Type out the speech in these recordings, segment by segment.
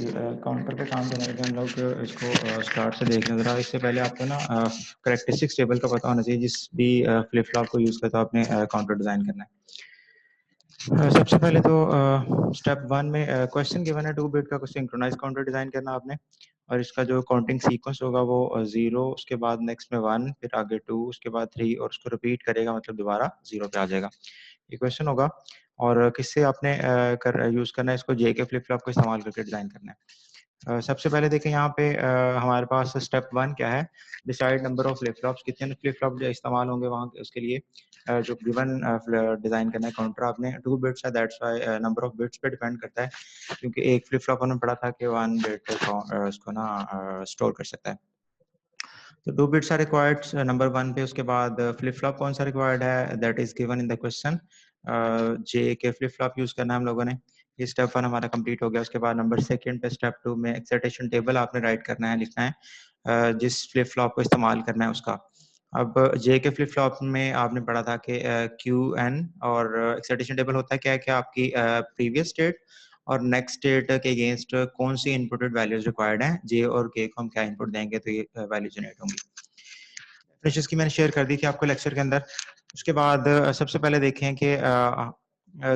Counter पे काम करने के हम लोग इसको स्टार्ट से देख लें ज़रा। इससे पहले आपको ना करैक्टरिस्टिक्स टेबल का पता होना चाहिए जिस भी फ्लिप फ्लॉप को यूज़ करते हो आपने काउंटर डिज़ाइन करना है। सबसे पहले तो स्टेप 1 में क्वेश्चन गिवन है 2 बिट का कुछ सिंक्रोनाइज़ काउंटर डिज़ाइन करना आपने और इसका जो काउंटिंग सीक्वेंस होगा वो 0 उसके बाद नेक्स्ट में 1 फिर आगे 2 उसके बाद 3 और उसको रिपीट करेगा मतलब दोबारा 0 पे आ जाएगा। ये क्वेश्चन होगा और किससे आपने कर यूज़ करना है इसको जे के फ्लिप फ्लॉप को इस्तेमाल करके डिज़ाइन करना है। सबसे पहले देखें यहाँ पे हमारे पास स्टेप 1 क्या है, decide number of flip flops, कितने फ्लिप फ्लॉप जो इस्तेमाल होंगे वहाँ उसके लिए जो गिवन डिज़ाइन करना है काउंटर आपने 2 बिट्स है that's why number of bits पे डिपेंड करता है क्योंकि एक फ्लिप फ्लॉप हमने पढ़ा था कि 1 बिट उसको ना स्टोर कर सकता है। तो 2 बिट्स आर रिक्वायर्ड नंबर 1 पे। उसके बाद फ्लिप फ्लॉप कौन सा रिक्वायर्ड है that is given in the question. J K flip flop use करना है हम लोगों ने। ये स्टेप 1 हमारा कंप्लीट हो गया। उसके बाद नंबर 2 पे स्टेप 2 में एक्साइटेशन टेबल आपने राइट करना है, लिखना है जिस फ्लिप फ्लॉप को इस्तेमाल करना है उसका। अब जे के फ्लिप फ्लॉप में आपने पढ़ा था कि क्यू एन और एक्साइटेशन टेबल होता है क्या है कि आपकी प्रीवियस स्टेट और नेक्स्ट स्टेट के अगेंस्ट कौन सी इनपुटेड वैल्यूज रिक्वायर्ड हैं, जे और के को हम क्या इनपुट देंगे तो ये वैल्यू जनरेट होंगी। डेफिनेशंस की मैंने शेयर कर दी थी आपको लेक्चर के अंदर। उसके बाद सबसे पहले देखें कि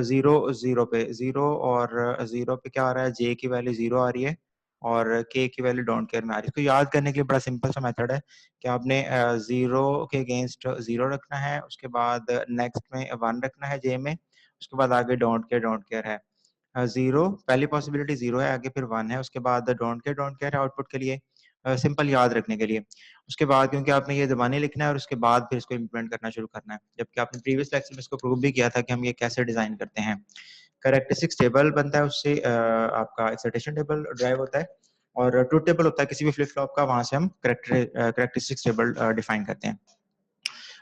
जीरो जीरो पे जीरो और जीरो पे क्या आ रहा है, जे की वैल्यू 0 आ रही है और के की वैल्यू डोंट केयर में आ रही है। इसको याद करने के लिए बड़ा सिंपल सा मेथड है कि आपने 0 के अगेंस्ट 0 रखना है, उसके बाद नेक्स्ट में 1 रखना है जे में, उसके बाद आगे डोंट केयर है। 0 पहली पॉसिबिलिटी 0 है, आगे फिर 1 है, उसके बाद डोंट केयर है आउटपुट के लिए, सिंपल याद रखने के लिए। उसके बाद क्योंकि आपने ये ज़बानी लिखना है और उसके बाद फिर इसको इम्प्लीमेंट करना शुरू करना है, जबकि आपने प्रीवियस लेक्चर में इसको प्रूव भी किया था कि हम ये कैसे डिज़ाइन करते हैं। कैरेक्टरिस्टिक्स टेबल बनता है, उससे आपका एक्साइटेशन टेबल ड्राइव होता है और ट्रुथ टेबल होता है किसी भी फ्लिप फ्लॉप का, वहाँ से हम कैरेक्टरिस्टिक्स टेबल डिफाइन करते हैं।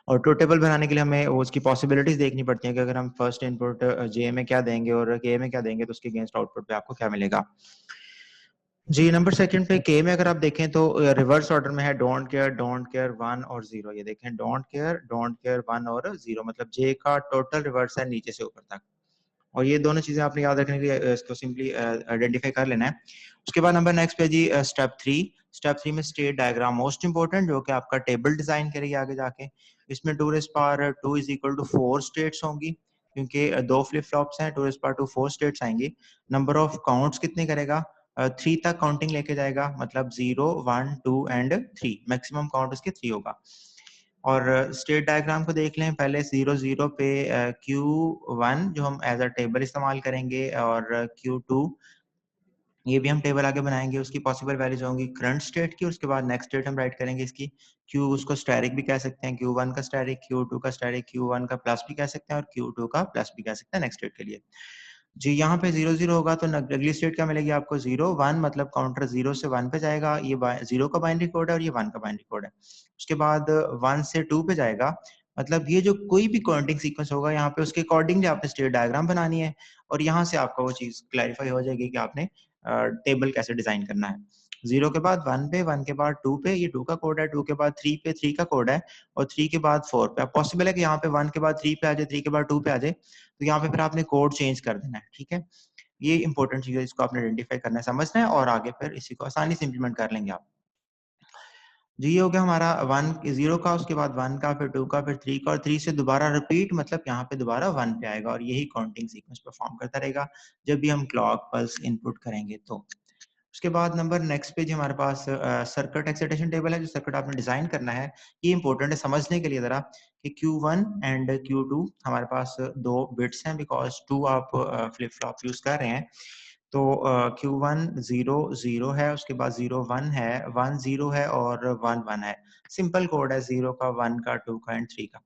और ट्रुथ टेबल बनाने के लिए हमें उसकी पॉसिबिलिटीज देखनी पड़ती है कि अगर हम फर्स्ट इनपुट जे में क्या देंगे और के में क्या देंगे तो उसके अगेंस्ट आउटपुट पे आपको क्या मिलेगा। जी नंबर 2 पे के में अगर आप देखें तो रिवर्स ऑर्डर में है डोंट केयर 1 और 0। ये देखें डोंट केयर 1 और 0 मतलब जे का टोटल रिवर्स है नीचे से ऊपर तक। और ये दोनों चीजें आपने याद रखने के लिए इसको सिंपली आइडेंटिफाई कर लेना है। उसके बाद नंबर नेक्स्ट पे जी स्टेप 3 में स्टेट डायग्राम मोस्ट इंपोर्टेंट जो कि आपका टेबल डिजाइन करेगी आगे जाके। इसमें 2 इज इक्वल टू 4 स्टेट्स होंगी क्योंकि दो फ्लिप फ्लॉप्स हैं, 2 4 स्टेट्स आएंगी। नंबर ऑफ काउंट्स कितने करेगा, 3 तक काउंटिंग लेके जाएगा मतलब 0 1 2 एंड 3, मैक्सिमम काउंट उसके 3 होगा। और स्टेट डायग्राम को देख लें पहले 0 पे Q1 जो हम एज अ टेबल इस्तेमाल करेंगे और Q2 ये भी हम टेबल आगे बनाएंगे, उसकी पॉसिबल वैल्यूज होंगी करंट स्टेट की। उसके बाद नेक्स्ट स्टेट हम राइट करेंगे इसकी। Q उसको स्टैटिक भी कह सकते हैं, Q1 का स्टैटिक, Q2 का स्टैटिक, Q1 का प्लस भी कह सकते हैं और Q2 का प्लस भी कह सकते हैं नेक्स्ट स्टेट के लिए। जी यहाँ पे 0 होगा तो अगली स्टेट क्या मिलेगी आपको 0 1 मतलब काउंटर 0 से 1 पे जाएगा। ये 0 का बाइनरी कोड है और ये 1 का बाइनरी कोड है। उसके बाद 1 से 2 पे जाएगा मतलब ये जो कोई भी काउंटिंग सीक्वेंस होगा यहाँ पे उसके अकॉर्डिंगली आपने स्टेट डायग्राम बनानी है और यहाँ से आपका वो चीज क्लैरिफाई हो जाएगी कि आपने टेबल कैसे डिजाइन करना है। 0 के बाद 1 पे, 1 के बाद 2 पे, ये 2 का कोड है, 2 के बाद 3 पे, 3 का कोड है और 3 के बाद 4 पे। अब पॉसिबल है कि यहाँ पे 1 के बाद 3 पे आ जाए, 3 के बाद 2 पे आ जाए, तो यहाँ पे फिर आपने कोड चेंज कर देना है। ठीक है, ये इंपॉर्टेंट चीज है, इसको आपने आइडेंटिफाई करना है, समझना है और आगे फिर इसी को आसानी से इंप्लीमेंट कर लेंगे आप। जी ये हो गया हमारा 0 का, उसके बाद 1 का, फिर 2 का, फिर 3 का और 3 से दोबारा रिपीट मतलब यहाँ पे दोबारा 1 पे आएगा और यही काउंटिंग सीक्वेंस परफॉर्म करता रहेगा जब भी हम क्लॉक पल्स इनपुट करेंगे। तो उसके बाद नंबर नेक्स्ट पेज हमारे पास सर्किट एक्साइटेशन टेबल है, जो सर्किट आपने डिजाइन करना है। ये इंपॉर्टेंट है समझने के लिए जरा कि Q1 एंड Q2 हमारे पास दो बिट्स हैं बिकॉज 2 आप फ्लिप फ्लॉप यूज कर रहे हैं। तो Q1 0 0 है, उसके बाद 0 1 है, 1 0 है और 1 1 है। सिंपल कोड है 0 का, 1 का, 2 का एंड 3 का।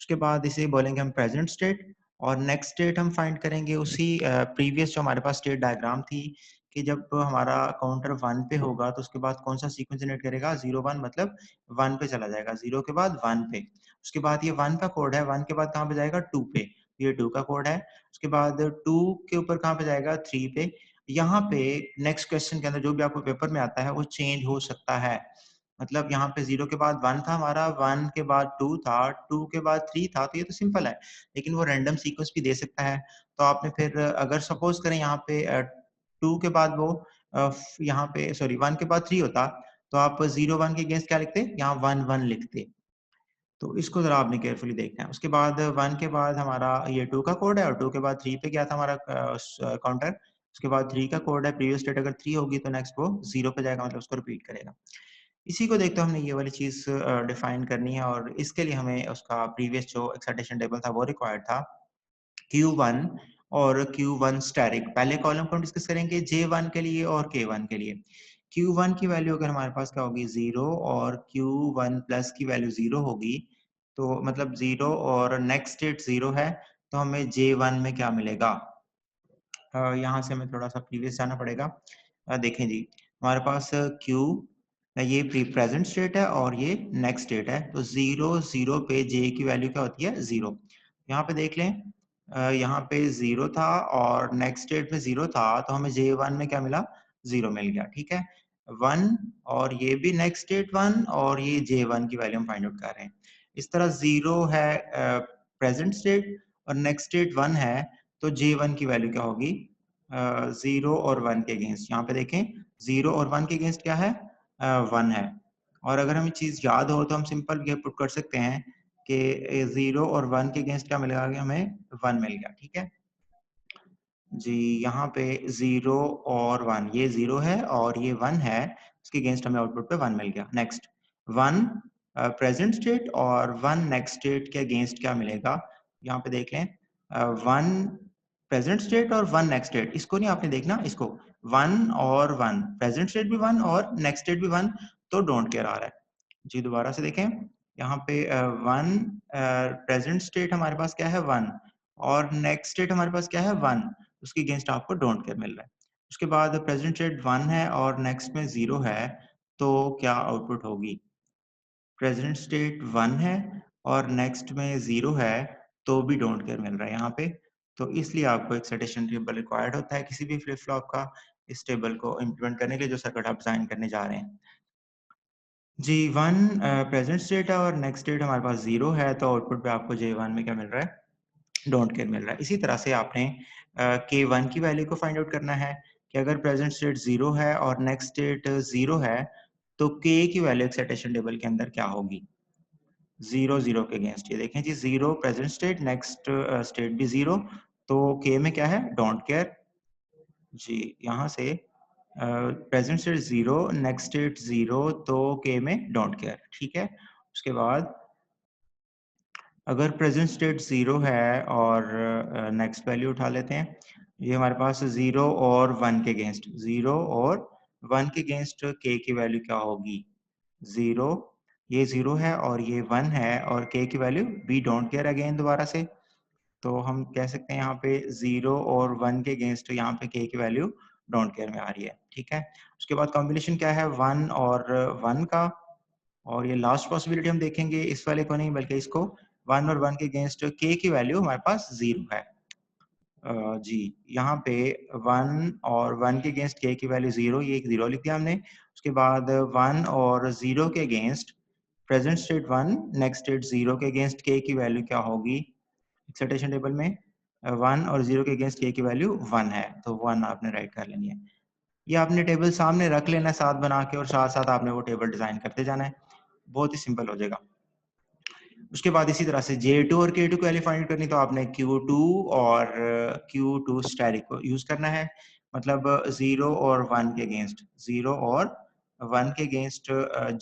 उसके बाद इसे बोलेंगे हम प्रेजेंट स्टेट और नेक्स्ट स्टेट हम फाइंड करेंगे उसी प्रीवियस जो हमारे पास स्टेट डायग्राम थी कि जब हमारा काउंटर 1 पे होगा तो उसके बाद कौन सा सीक्वेंस जनरेट करेगा, 0 1 मतलब 1 पे चला जाएगा, 0 के बाद 1 पे। उसके बाद ये 1 का कोड है, 1 के बाद कहाँ पे जाएगा 2 पे, ये 2 का कोड है। उसके बाद 2 के ऊपर कहाँ पे जाएगा 3 पे। यहाँ पे नेक्स्ट क्वेश्चन के अंदर जो भी आपको पेपर में आता है वो चेंज हो सकता है, मतलब यहाँ पे 0 के बाद 1 था हमारा, 1 के बाद 2 था, 2 के बाद 3 था, तो ये तो सिंपल है, लेकिन वो रैंडम सीक्वेंस भी दे सकता है। तो आपने फिर अगर सपोज करें यहाँ पे 2 के बाद वो यहाँ पे सॉरी 1 के बाद 3 होता, तो आप 0 1 के अगेंस्ट क्या लिखते? यहाँ 1 1 लिखते। तो इसको ज़रा आपने केयरफुली देखना है। उसके बाद 1 के बाद हमारा ये 2 का कोड है और 2 के बाद 3 पे गया था हमारा काउंटर। उसके बाद 3 का कोड है, प्रीवियस स्टेट अगर 3 होगी तो नेक्स्ट वो 0 पे जाएगा, मतलब उसको रिपीट करेगा। इसी को देखते हुए हमने ये वाली चीज़ डिफाइन करनी है और इसके लिए हमें उसका प्रीवियस जो एक्साइटेशन टेबल था वो रिक्वायर्ड था। Q1 और Q1 स्टैटिक, पहले कॉलम को हम डिस्कस करेंगे J1 के लिए और K1 के लिए। Q1 की वैल्यू अगर हमारे पास क्या होगी 0 और Q1 प्लस की वैल्यू 0 होगी, तो मतलब 0 और नेक्स्ट स्टेट 0 है, तो हमें J1 में क्या मिलेगा? यहाँ से हमें थोड़ा-सा प्रीवियस जाना पड़ेगा। देखें जी, हमारे पास Q ये प्रेजेंट स्टेट है और ये नेक्स्ट स्टेट है, तो 0 0 पे J की वैल्यू क्या होती है? 0। यहाँ पे देख लें, यहाँ पे 0 था और नेक्स्ट स्टेट में 0 था, तो हमें J1 में क्या मिला? 0 मिल गया, ठीक है? 1 और ये भी नेक्स्ट स्टेट 1 और ये J1 की वैल्यू हम फाइंड आउट कर रहे हैं। इस तरह 0 है प्रेजेंट स्टेट और नेक्स्ट स्टेट 1 है, तो J1 की वैल्यू क्या होगी? 0 और 1 के अगेंस्ट। यहाँ पे देखें 0 और 1 के अगेंस्ट क्या है? 1 है। और अगर हमें चीज़ याद हो तो हम सिंपल ये पुट कर सकते हैं कि 0 और 1 के अगेंस्ट क्या मिलेगा? कि हमें 1 मिल गया, ठीक है? जी, यहाँ पे 0 और 1, ये 0 है और ये 1 है, इसके अगेंस्ट हमें आउटपुट पे 1 मिल गया। नेक्स्ट 1 प्रेजेंट स्टेट और 1 नेक्स्ट स्टेट के अगेंस्ट क्या मिलेगा? यहाँ पे देख लें 1 प्रेजेंट स्टेट और 1 नेक्स्ट स्टेट, इसको नहीं आपने देखना, इसको 1 और 1 प्रेजेंट स्टेट भी 1 और नेक्स्ट स्टेट भी 1, तो डोंट केयर आ रहा है। जी, दोबारा से देखें, यहाँ पे 1 प्रेजेंट स्टेट हमारे पास क्या है? 1 और नेक्स्ट स्टेट हमारे पास क्या है? 1, उसके अगेंस्ट आपको डोंट केयर मिल रहा है। उसके बाद प्रेजेंट स्टेट 1 है और नेक्स्ट में 0 है, तो क्या आउटपुट होगी? प्रेजेंट स्टेट 1 है और नेक्स्ट में 0 है, तो भी डोंट केयर मिल रहा है यहाँ पे। तो इसलिए आपको एक एक्साइटेशन टेबल रिक्वायर्ड होता है किसी भी फ्लिप फ्लॉप का, इस टेबल को इम्प्लीमेंट करने के लिए जो सर्किट आप डिजाइन करने जा रहे हैं। जी, 1 प्रेजेंट स्टेट है और नेक्स्ट स्टेट हमारे पास 0 है, तो आउटपुट पे आपको J1 में क्या मिल रहा है? डोंट केयर मिल रहा है। इसी तरह से आपने K1 की वैल्यू को फाइंड आउट करना है कि अगर प्रेजेंट स्टेट 0 है और नेक्स्ट स्टेट 0 है, तो K की वैल्यू एक्साइटेशन टेबल के अंदर क्या होगी? 0 0 के अगेंस्ट। ये देखें जी 0 प्रेजेंट स्टेट, नेक्स्ट स्टेट भी 0, तो K में क्या है? Don't care. जी, यहाँ से प्रेजेंट स्टेट 0, नेक्स्ट स्टेट 0, तो K में डोंट केयर, ठीक है? उसके बाद अगर प्रेजेंट स्टेट 0 है और नेक्स्ट वैल्यू उठा लेते हैं, ये हमारे पास 0 और 1 के अगेंस्ट, 0 और 1 के अगेंस्ट K की वैल्यू क्या होगी? 0, ये 0 है और ये 1 है और K की value we don't care again दोबारा से, तो हम कह सकते हैं यहाँ पे 0 और 1 के अगेंस्ट यहाँ पे K की वैल्यू डोंट केयर में आ रही है, ठीक है? उसके बाद कॉम्बिनेशन क्या है 1 और 1 का, और ये लास्ट पॉसिबिलिटी हम देखेंगे इस वाले को नहीं बल्कि इसको, 1 और 1 के अगेंस्ट K की वैल्यू हमारे पास 0 है। जी, यहाँ पे 1 और 1 के अगेंस्ट K की वैल्यू 0, ये एक 0 लिख दिया हमने। उसके बाद 1 और 0 के against present state 1, next state 0 के अगेंस्ट K की वैल्यू क्या होगी? एक्साइटेशन टेबल में 1 और 0 के अगेंस्ट K की वैल्यू 1 है, तो 1 आपने राइट कर लेनी है। ये आपने टेबल सामने रख लेना है साथ बना के और साथ-साथ आपने वो टेबल डिज़ाइन करते जाना है। बहुत ही सिंपल हो जाएगा। उसके बाद इसी तरह से J2 और K2 की वैल्यू फाइंड करनी, तो आपने Q2 और Q2 स्टैटिक को यूज़ करना है। मतलब 0 और 1 के अगेंस्ट, 0 और 1 के अगेंस्ट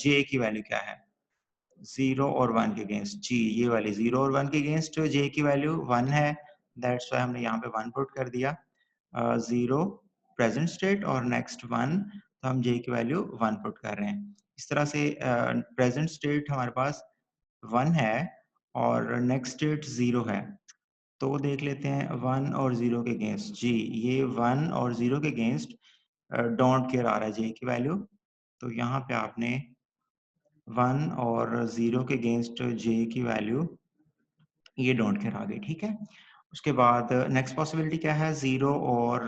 J की वैल्यू क्या है? 0 और 1 के अगेंस्ट, जी, ये वाली 0 और 1 के अगेंस्ट J की वैल्यू 1 है, दैट्स व्हाई हमने यहाँ पे 1 पुट कर दिया। 0 प्रेजेंट स्टेट और नेक्स्ट 1, तो हम J की वैल्यू 1 पुट कर रहे हैं। इस तरह से प्रेजेंट स्टेट हमारे पास 1 है और नेक्स्ट स्टेट 0 है, तो देख लेते हैं 1 और 0 के अगेंस्ट। जी, ये 1 और 0 के अगेंस्ट डोंट केयर आ रहा है J की वैल्यू, तो यहाँ पे आपने 1 और 0 के अगेंस्ट J की वैल्यू, ये डोंट केयर आ गई, ठीक है? उसके बाद नेक्स्ट पॉसिबिलिटी क्या है? 0 और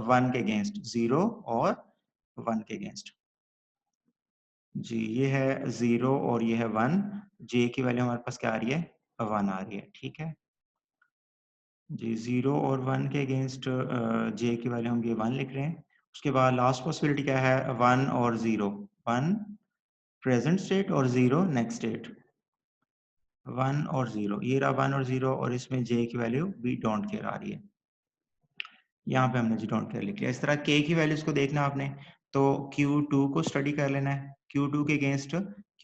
1 के अगेंस्ट, 0 और 1 के अगेंस्ट। जी, ये है 0 और ये है 1, J की वैल्यू हमारे पास क्या आ रही है? 1 आ रही है, ठीक है? जी, 0 और 1 के अगेंस्ट J की वैल्यू हम ये 1 लिख रहे हैं उसके बाद लास्ट पॉसिबिलिटी क्या है, 1 और 0, 1 प्रेजेंट स्टेट और 0 नेक्स्ट स्टेट, 1 और 0, ये रहा 1 और 0 और इसमें j की वैल्यू वी डोंट केयर आ रही है। यहाँ पे हमने जी डोंट केयर लिख लिया। इस तरह k की वैल्यूज को देखना आपने, तो Q2 को स्टडी कर लेना है, Q2 के अगेंस्ट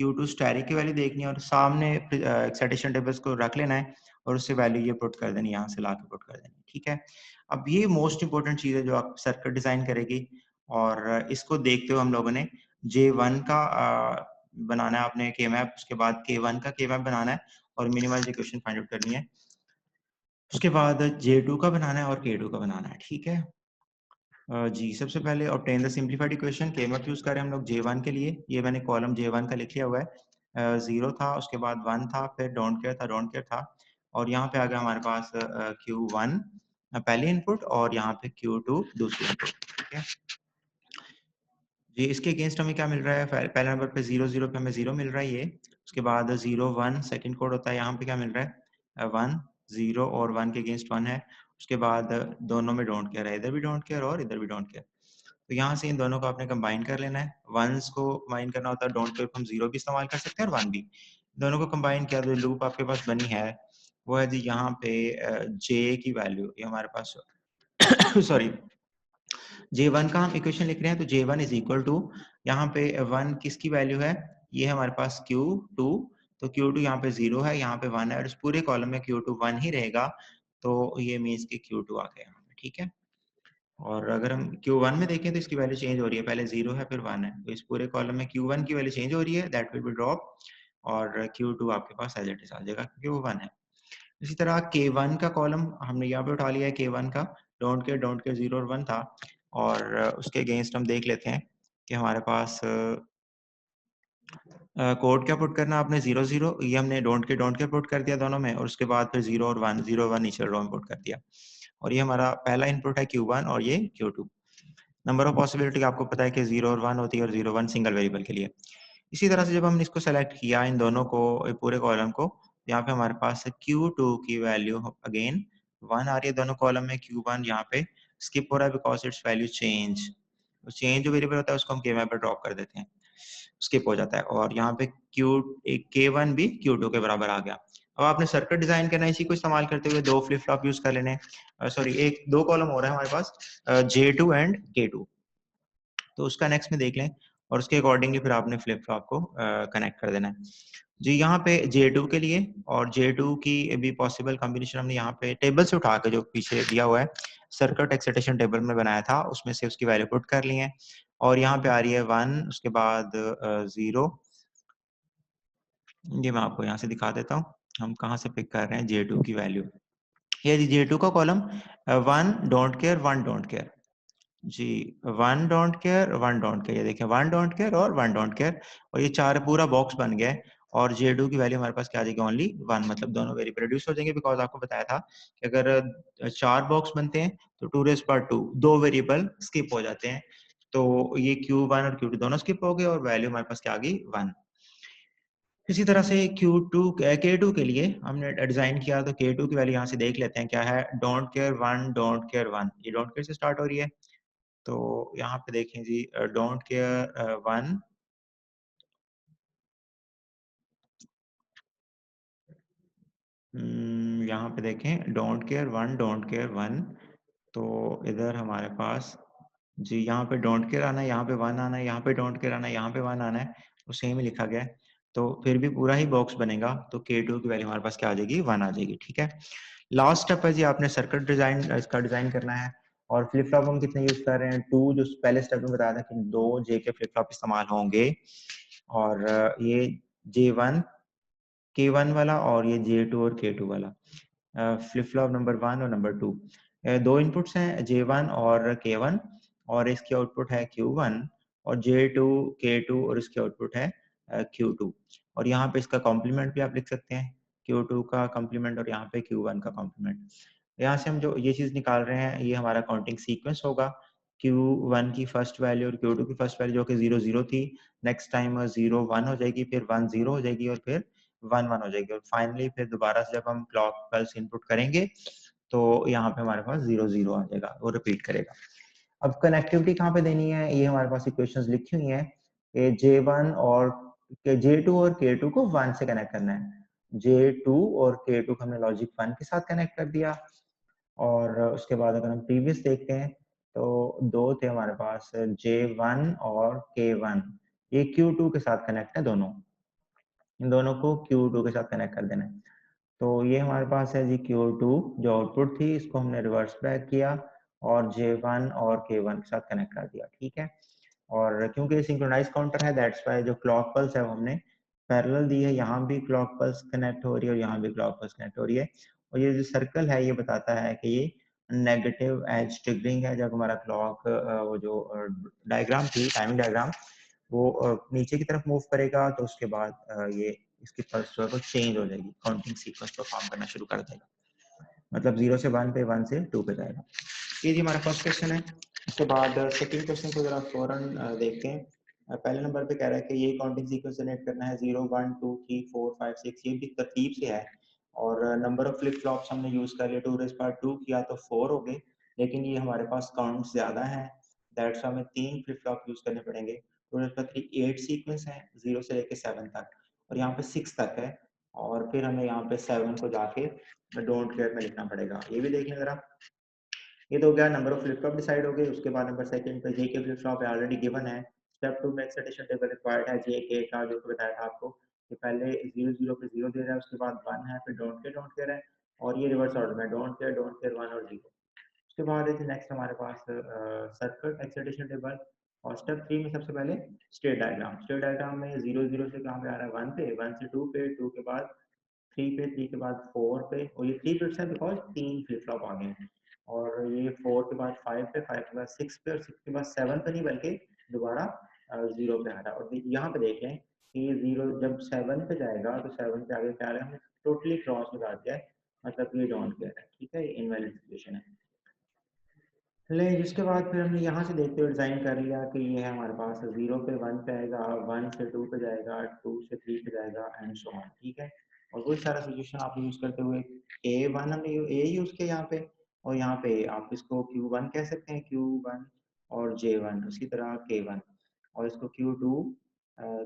Q2 स्टैटिक की वैल्यू देखनी है और सामने एक्साइटेशन टेबल्स को रख लेना है और उससे वैल्यू ये पुट कर देनी है, यहाँ से ला के पुट कर देनी है, ठीक है। अब ये मोस्ट इंपॉर्टेंट चीज है जो आप सर्किट डिजाइन करेगी, और इसको देखते हुए हम लोगों ने J1 का बनाना है आपने के मैप, उसके बाद K1 का के मैप बनाना है और मिनिमल इक्वेशन फाइंड आउट करनी है, उसके बाद J2 का बनाना है और K2 का बनाना है, ठीक है। जी, सबसे पहले ऑब्टेन द सिंप्लीफाइड इक्वेशन, के मैप यूज करें हम लोग J1 के लिए, ये मैंने कॉलम J1 का लिख लिया हुआ है। 0 था, उसके बाद 1 था, फिर डोंट केयर था, डोंट केयर था, और यहाँ पे आ गया हमारे पास Q1 पहली इनपुट और यहाँ पे Q2 दूसरी इनपुट, ठीक है। जी, इसके अगेंस्ट हमें क्या मिल रहा है, पहले नंबर पे 0 0 पे हमें 0 मिल रहा है ये, उसके बाद 0 1 सेकंड कोड होता है, यहाँ पे क्या मिल रहा है 1 0 और 1 के अगेंस्ट 1 है, उसके बाद दोनों में डोंट केयर है, इधर भी डोंट केयर और इधर भी डोंट केयर। तो यहाँ से इन दोनों को आपने कंबाइन कर लेना है, वंस को कंबाइन करना होता है, डोंट केयर हम 0 भी इस्तेमाल कर सकते हैं और 1 भी। दोनों को कंबाइन किया तो लूप आपके पास बनी है वो है जी यहाँ पे j की वैल्यू, ये हमारे पास सॉरी J1 का हम इक्वेशन लिख रहे हैं, तो J1 इज इक्वल टू, यहाँ पे 1 किसकी वैल्यू है, ये है हमारे पास Q2, तो Q2 यहाँ पे 0 है, यहाँ पे 1 है और इस पूरे कॉलम में Q2 1 ही रहेगा, तो ये मीन्स कि Q2 आ गया यहाँ पे, ठीक है। और अगर हम Q1 में देखें तो इसकी वैल्यू चेंज हो रही है, पहले 0 है फिर 1 है, तो इस पूरे कॉलम में Q1 की वैल्यू चेंज हो रही है, दैट विल बी ड्रॉप, और Q2 आपके पास एज इट इज आ जाएगा क्योंकि वो 1 है। इसी तरह K1 का कॉलम हमने यहाँ पे उठा लिया है, K1 का डोंट केयर 0 और 1 था, और उसके अगेंस्ट हम देख लेते हैं कि हमारे पास कोड क्या पुट करना आपने, 0 0, ये हमने डोंट केयर पुट कर दिया दोनों में, और उसके बाद फिर 0 और 1, 0 1 नीचे रो में पुट कर दिया, और ये हमारा पहला इनपुट है Q1 और ये Q2। नंबर ऑफ पॉसिबिलिटी आपको पता है कि 0 और 1 होती है, और 0 1 सिंगल वेरिएबल के लिए। इसी तरह से जब हमने इसको सेलेक्ट किया इन दोनों को, पूरे कॉलम को, यहाँ पे हमारे पास Q2 की वैल्यू अगेन 1 आ रही है दोनों कॉलम में, Q1 यहाँ पे स्किप हो रहा है बिकॉज इट्स वैल्यू चेंज जो वेरिएबल होता है उसको हम के मैप पे ड्रॉप कर देते हैं, स्किप हो जाता है, और यहाँ पे K1 भी Q2 के बराबर आ गया। अब आपने सर्किट डिजाइन करना है, इसी को इस्तेमाल करते हुए दो फ्लिप फ्लॉप यूज कर लेने, सॉरी एक दो कॉलम हो रहा है हमारे पास J2 एंड K2, तो उसका नेक्स्ट में देख लें, और उसके अकॉर्डिंगली फिर आपने फ्लिप फ्लॉप को कनेक्ट कर देना है जी। यहाँ पे J2 के लिए और J2 की भी पॉसिबल कॉम्बिनेशन हमने यहाँ पे टेबल से उठा के जो पीछे दिया हुआ है सर्किट एक्साइटेशन टेबल में बनाया था, उसमें से उसकी वैल्यू पुट कर ली है, और यहाँ पे आ रही है 1, उसके बाद 0, ये मैं आपको यहाँ से दिखा देता हूँ हम कहाँ से पिक कर रहे हैं J2 की वैल्यू। ये J2 का column 1 don't care 1 don't care जी, 1 डोंट केयर 1 डोंट केयर, ये देखें 1 डोंट केयर और 1 डोंट केयर, और ये चार पूरा बॉक्स बन गया है, और J2 की वैल्यू हमारे पास क्या आ जाएगी, ओनली 1, मतलब दोनों वेरिएबल रिड्यूस हो जाएंगे, बिकॉज आपको बताया था कि अगर चार बॉक्स बनते हैं तो 2 रेज़ पावर 2 दो वेरिएबल स्किप हो जाते हैं, तो ये Q1 और Q2 दोनों स्किप हो गए और वैल्यू हमारे पास क्या आ गई 1। इसी तरह से K2 के लिए हमने डिजाइन किया, तो K2 की वैल्यू यहाँ से देख लेते हैं क्या है, डोंट केयर 1 डोंट केयर 1, ये डोंट केयर से स्टार्ट हो रही है, तो यहाँ पे देखें जी डोंट केयर 1, यहाँ पे देखें डोंट केयर 1 डोंट केयर 1, तो इधर हमारे पास जी यहाँ पे डोंट केयर आना है, यहाँ पे 1 आना है, यहाँ पे डोंट केयर आना है, यहाँ पे 1 आना है, तो सेम ही लिखा गया है, तो फिर भी पूरा ही बॉक्स बनेगा, तो K2 की वैल्यू हमारे पास क्या आ जाएगी 1 आ जाएगी, ठीक है। लास्ट स्टेप है जी आपने सर्किट डिजाइन इसका डिजाइन करना है, और फ्लिप फ्लॉप हम कितने यूज कर रहे हैं 2, जो पहले स्टेप में बताया था कि 2 J के फ्लिप फ्लॉप इस्तेमाल होंगे, और ये J1 K1 वाला और ये J2 और K2 वाला फ्लिप फ्लॉप नंबर 1 और नंबर 2, दो इनपुट्स हैं J1 और K1, और इसकी आउटपुट है Q1, और J2 K2 और इसकी आउटपुट है Q2, और यहाँ पे इसका कॉम्प्लीमेंट भी आप लिख सकते हैं, Q2 का कॉम्प्लीमेंट और यहाँ पे Q1 का कॉम्प्लीमेंट। यहाँ से हम जो ये चीज निकाल रहे हैं ये हमारा काउंटिंग सीक्वेंस होगा, Q1 की फर्स्ट वैल्यू और Q2 की फर्स्ट वैल्यू जो कि 0 0 थी, नेक्स्ट टाइम 0 1 हो जाएगी, फिर 1 0 हो जाएगी, और फिर 1 1 हो जाएगी, और फाइनली फिर दोबारा से जब हम क्लॉक पल्स इनपुट करेंगे तो यहाँ पे हमारे पास 0 0 आ जाएगा, वो रिपीट करेगा। अब कनेक्टिविटी कहाँ पे देनी है, ये हमारे पास इक्वेशंस लिखी हुई हैं कि J1 और J2 और K2 को 1 से कनेक्ट करना है। J2 और K2 को हमने लॉजिक 1 के साथ कनेक्ट कर दिया, और उसके बाद अगर हम प्रीवियस देखते हैं तो दो थे हमारे पास, J1 और K1, ये Q2 के साथ कनेक्ट है, दोनों, इन दोनों को Q2 के साथ कनेक्ट कर देना है। तो ये हमारे पास है जी Q2 जो आउटपुट थी, इसको हमने रिवर्स बैक किया और J1 और K1 के साथ कनेक्ट कर दिया, ठीक है। और क्योंकि सिंक्रोनाइज काउंटर है, दैट्स वाई जो क्लॉक पल्स है वो हमने पैरेलल दी है, यहाँ भी क्लॉक पल्स कनेक्ट हो रही है और यहाँ भी क्लॉक पल्स कनेक्ट हो रही है। और ये जो सर्कल है ये बताता है कि ये नेगेटिव एज ट्रिगरिंग है। जब हमारा क्लॉक वो जो डायग्राम थी, टाइमिंग डायग्राम, वो नीचे की तरफ मूव करेगा तो उसके बाद ये इसकी पल्स जो है वो चेंज हो जाएगी, काउंटिंग सीक्वेंस परफॉर्म करना शुरू कर देगा, मतलब 0 से 1 पे, 1 से 2 पे जाएगा। ये जी हमारा फर्स्ट क्वेश्चन है। उसके बाद सेकंड क्वेश्चन को जरा फौरन देखते हैं। पहले नंबर पे कह रहा है कि ये काउंटिंग सीक्वेंस जनरेट करना है 0 1 2 3 4 5 6, ये भी तरतीब से है, और नंबर ऑफ फ्लिप फ्लॉप्स हमने यूज कर लिया 2 किया तो 4 हो गए, लेकिन ये हमारे पास काउंट ज्यादा है, दैट्स हमें 3 फ्लिप फ्लॉप यूज करने पड़ेंगे। 8 सीक्वेंस है 0 से लेके 7 तक, और यहाँ पे 6 तक है, और फिर हमें यहाँ पे 7 को जाके डोंट केयर में लिखना पड़ेगा। ये भी देख लें जरा, ये तो हो गया number of flip flop decide हो गए। उसके बाद नंबर सेकंड पे जे K flip flop already given है। स्टेप 2 में एक्साइटेशन टेबल रिक्वायर्ड है जे के का, जो बताया था आपको कि पहले 0 0 पे 0 दे रहा है, उसके बाद 1 है, फिर डोंट केयर है, और ये रिवर्स ऑर्डर में डोंट केयर 1 और 0। उसके बाद है नेक्स्ट हमारे पास सर्किट एक्साइटेशन टेबल, और स्टेप 3 में सबसे पहले स्टेट डायग्राम। स्टेट डायग्राम में 0 0 से कहाँ पे आ रहा है, 1 पे, 1 से 2 पे, 2 के बाद 3 पे, 3 के बाद 4 पे, और ये 3 बिट्स है बिकॉज 3 फ्लिप फ्लॉप आ गए हैं, और ये 4 के बाद 5 पे, 5 के बाद 6 पे, और 6 के बाद 7 पे नहीं बल्कि दोबारा 0 पे आ रहा है। और यहाँ पे देख लें कि ये 0 जब 7 पे जाएगा तो 7 पे आगे क्या आ रहा है, हमने टोटली क्रॉस लगा दिया है, मतलब ये डोंट केयर है, ठीक है, ये इनवैलिड सिचुएशन है। ले जिसके बाद फिर हमने यहाँ से देखते हुए डिजाइन कर लिया कि ये है हमारे पास 0 पे 1 पे आएगा, 1 से 2 पे जाएगा, 2 से 3 पे जाएगा, एंड सो ऑन, ठीक है। और वही सारा सिचुएशन आप यूज करते हुए A1 हमने A यूज किया यहाँ पे, और यहाँ पे आप इसको Q1 कह सकते हैं, Q1 और J1, उसी तरह K1, और इसको Q2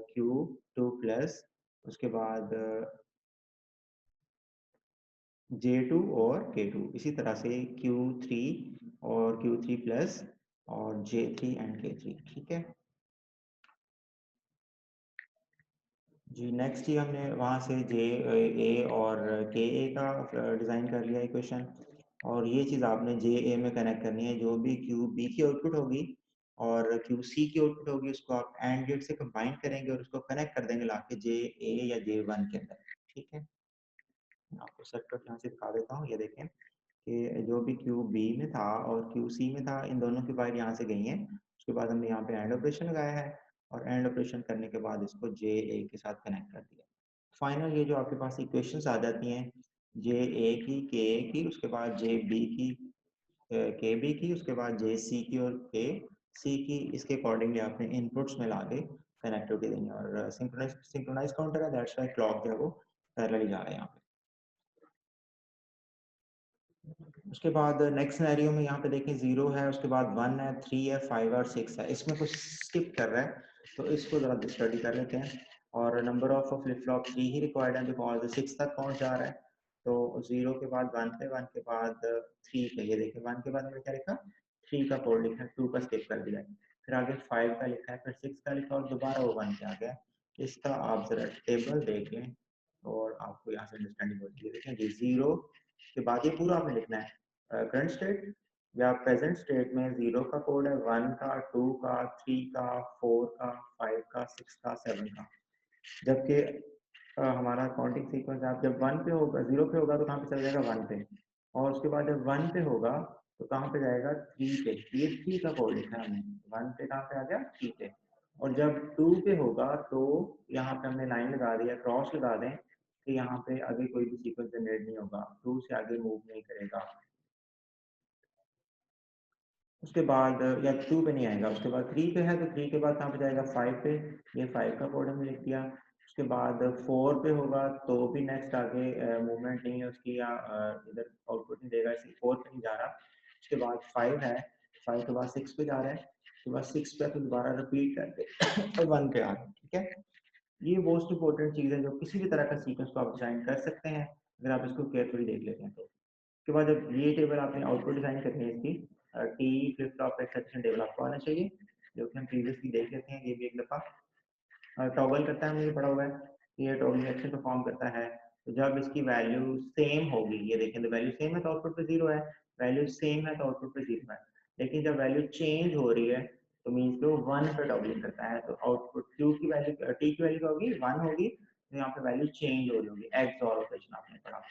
Q2 प्लस, उसके बाद J2 और K2, इसी तरह से Q3 और Q3 प्लस, और J3 एंड K3, ठीक है जी। नेक्स्ट ही हमने वहाँ से JA और KA का डिज़ाइन कर लिया इक्वेशन, और ये चीज़ आपने JA में कनेक्ट करनी है, जो भी QB की आउटपुट होगी और QC की आउटपुट होगी, उसको आप एंड गेट से कंबाइन करेंगे और उसको कनेक्ट कर देंगे लाके JA या J1 के अंदर, ठीक है। मैं आपको सर्किट यहाँ से दिखा देता हूँ, ये देखें कि जो भी QB में था और QC में था, इन दोनों की वायर यहाँ से गई हैं। उसके बाद हमने यहाँ पे एंड ऑपरेशन लगाया है, और एंड ऑपरेशन करने के बाद इसको JA के साथ कनेक्ट कर दिया। फाइनल ये जो आपके पास इक्वेशंस आ जाती हैं, JA की, KA की, उसके बाद JB की, KB की, उसके बाद JC की और KC की, इसके अकॉर्डिंगली आपने इनपुट्स में लाके कनेक्टिविटी देनी है, और सिंक्रोनाइज काउंटर है, दैट्स व्हाई क्लॉक जो है वो पैरेलली जा रहा है यहाँ पे। उसके बाद नेक्स्ट सिनेरियो में यहाँ पे देखें 0 है, उसके बाद 1 है, 3 है, 5 और 6 है, इसमें कुछ स्किप कर रहा है, तो इसको जरा स्टडी कर लेते हैं। और number of flip flop 3 he required है बिकॉज 6 तक पहुंच जा रहा है, तो 0 के बाद 1 पे, 1 के बाद 3 पे, ये देखें 1 के बाद मैंने क्या लिखा, 3 का कोड लिखा है, 2 का स्किप कर दिया है, फिर आगे 5 का लिखा है, फिर 6 का लिखा, और दोबारा वो 1 पे आ गया। इसका आप जरा टेबल देख लें और आपको यहाँ से अंडरस्टैंडिंग होती है। देखें जी 0 के बाद ये पूरा आपने लिखना है, करंट स्टेट या प्रेजेंट स्टेट में 0 का कोड है, 1 का, 2 का, 3 का, 4 का, 5 का, 6 का, 7 का। जबकि हमारा काउंटिंग सीक्वेंस आप जब 1 पे होगा, 0 पे होगा तो कहाँ पे चला जाएगा, 1 पे, और उसके बाद जब 1 पे होगा तो कहाँ पे जाएगा, 3 पे। ये 3 का कोड लिखा है हमने, 1 पे कहाँ पे आ गया, 3 पे। और जब 2 पे होगा तो यहाँ पे हमने लाइन लगा दी है, क्रॉस लगा दें कि यहाँ पे आगे कोई भी सीक्वेंस जनरेट नहीं होगा, 2 से आगे मूव नहीं करेगा। उसके बाद या 2 पे नहीं आएगा, उसके बाद 3 पे है, तो 3 के बाद कहाँ पे जाएगा, 5 पे, ये 5 का कोड हमने लिख दिया। उसके बाद 4 पे होगा तो भी नेक्स्ट आगे मूवमेंट नहीं है उसकी, या इधर आउटपुट नहीं देगा, इसलिए 4 पे नहीं जा रहा। उसके बाद 5 है, 5 के बाद 6 पे जा रहा है, उसके बाद 6 पे, फिर दोबारा रिपीट करके 1 पे आ रहा है। ठीक है, ये मोस्ट इंपॉर्टेंट चीज़ है जो किसी भी तरह का सीक्वेंस को आप डिजाइन कर सकते हैं अगर आप इसको केयरफुली देख लेते हैं तो। उसके बाद जब ये टेबल आपने आउटपुट डिजाइन करनी है इसकी, टी फ्लिप फ्लॉप का एक्सेप्शन टेबल आपको आना चाहिए, जो कि हम प्रीवियसली देख लेते हैं ये भी एक दफा। टॉगल करता है, मुझे पड़ा हुआ है, ये टॉगल एक्शन परफॉर्म करता है। तो जब इसकी वैल्यू सेम होगी, ये देखें तो वैल्यू सेम है तो आउटपुट पे 0 है, वैल्यू सेम है तो आउटपुट पे 0 है। लेकिन जब वैल्यू चेंज हो रही है तो मीन्स कि वो 1 पे टॉगलिंग करता है, तो आउटपुट क्यू की वैल्यू, टी की वैल्यू होगी 1 होगी, तो यहाँ पे वैल्यू चेंज हो रही होगी, एक्स और ऑपरेशन आपने पढ़ा।